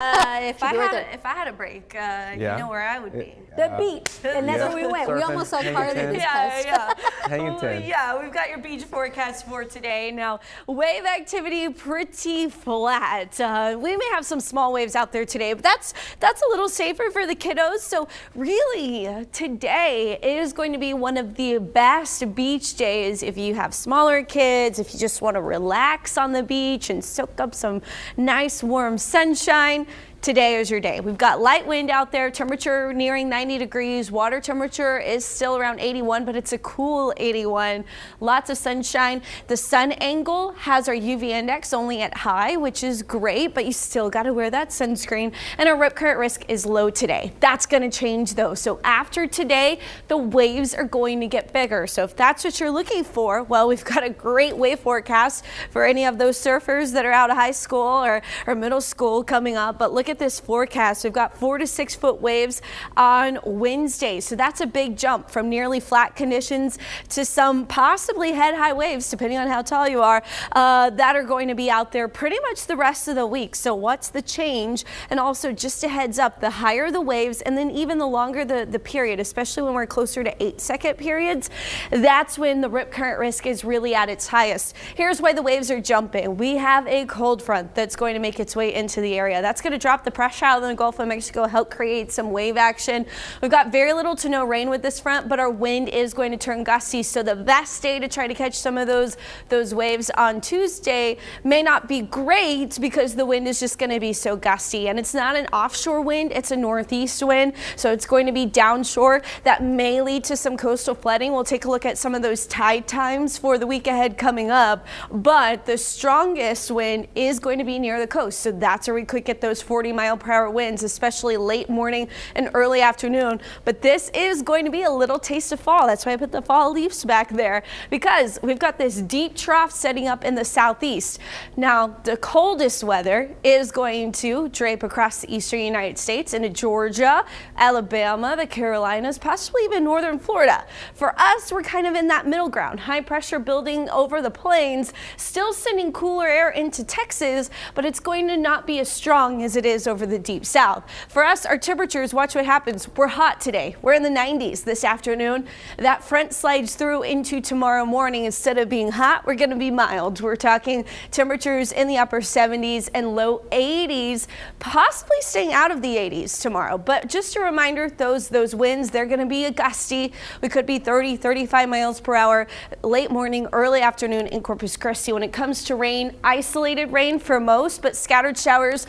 If I had a break, you know where I would be. The beach, and that's where we went. We almost saw Carly this past. Hanging tin. Yeah, we've got your beach forecast for today. Now, wave activity pretty flat. We may have some small waves out there today, but that's a little safer for the kiddos. So really, today is going to be one of the best beach days if you have smaller kids, if you just want to relax on the beach and soak up some nice warm sunshine. Today is your day. We've got light wind out there, temperature nearing 90 degrees. Water temperature is still around 81, but it's a cool 81. Lots of sunshine. The sun angle has our UV index only at high, which is great, but you still got to wear that sunscreen. And our rip current risk is low today. That's going to change though. So after today, the waves are going to get bigger. So if that's what you're looking for, well, we've got a great wave forecast for any of those surfers that are out of high school or middle school coming up. But look at this forecast. We've got 4 to 6 foot waves on Wednesday. So that's a big jump from nearly flat conditions to some possibly head high waves, depending on how tall you are, that are going to be out there pretty much the rest of the week. So what's the change? And also just a heads up, the higher the waves and then even the longer the period, especially when we're closer to 8-second periods, that's when the rip current risk is really at its highest. Here's why the waves are jumping. We have a cold front that's going to make its way into the area. That's going to drop the pressure out of the Gulf of Mexico, help create some wave action. We've got very little to no rain with this front, but our wind is going to turn gusty. So the best day to try to catch some of those waves on Tuesday may not be great because the wind is just going to be so gusty. And it's not an offshore wind, it's a northeast wind. So it's going to be downshore. That may lead to some coastal flooding. We'll take a look at some of those tide times for the week ahead coming up. But the strongest wind is going to be near the coast. So that's where we could get those 40-mile-per-hour winds, especially late morning and early afternoon. But this is going to be a little taste of fall. That's why I put the fall leaves back there, because we've got this deep trough setting up in the southeast. Now, the coldest weather is going to drape across the eastern United States into Georgia, Alabama, the Carolinas, possibly even northern Florida. For us, we're kind of in that middle ground. High pressure building over the plains, still sending cooler air into Texas, but it's going to not be as strong as it is over the deep south. For us, our temperatures, watch what happens. We're hot today. We're in the 90s this afternoon. That front slides through into tomorrow morning. Instead of being hot, we're going to be mild. We're talking temperatures in the upper 70s and low 80s, possibly staying out of the 80s tomorrow. But just a reminder, those winds, they're going to be gusty. We could be 30, 35 miles per hour late morning, early afternoon in Corpus Christi. When it comes to rain, isolated rain for most, but scattered showers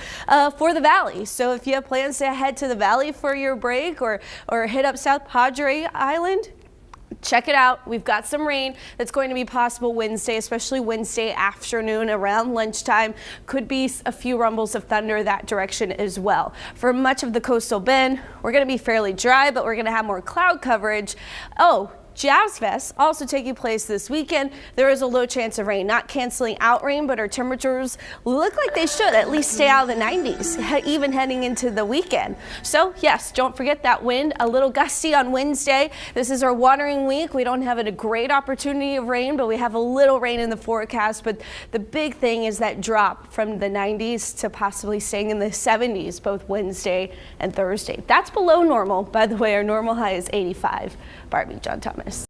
for the valley. So if you have plans to head to the valley for your break or hit up South Padre Island, check it out. We've got some rain that's going to be possible Wednesday, especially Wednesday afternoon around lunchtime. Could be a few rumbles of thunder that direction as well. For much of the coastal bend, we're going to be fairly dry, but we're going to have more cloud coverage. Oh, Jazz Fest also taking place this weekend. There is a low chance of rain, not canceling out rain, but our temperatures look like they should at least stay out of the 90s, even heading into the weekend. So yes, don't forget that wind, a little gusty on Wednesday. This is our watering week. We don't have a great opportunity of rain, but we have a little rain in the forecast. But the big thing is that drop from the 90s to possibly staying in the 70s, both Wednesday and Thursday. That's below normal. By the way, our normal high is 85. Barbie, John Thomas.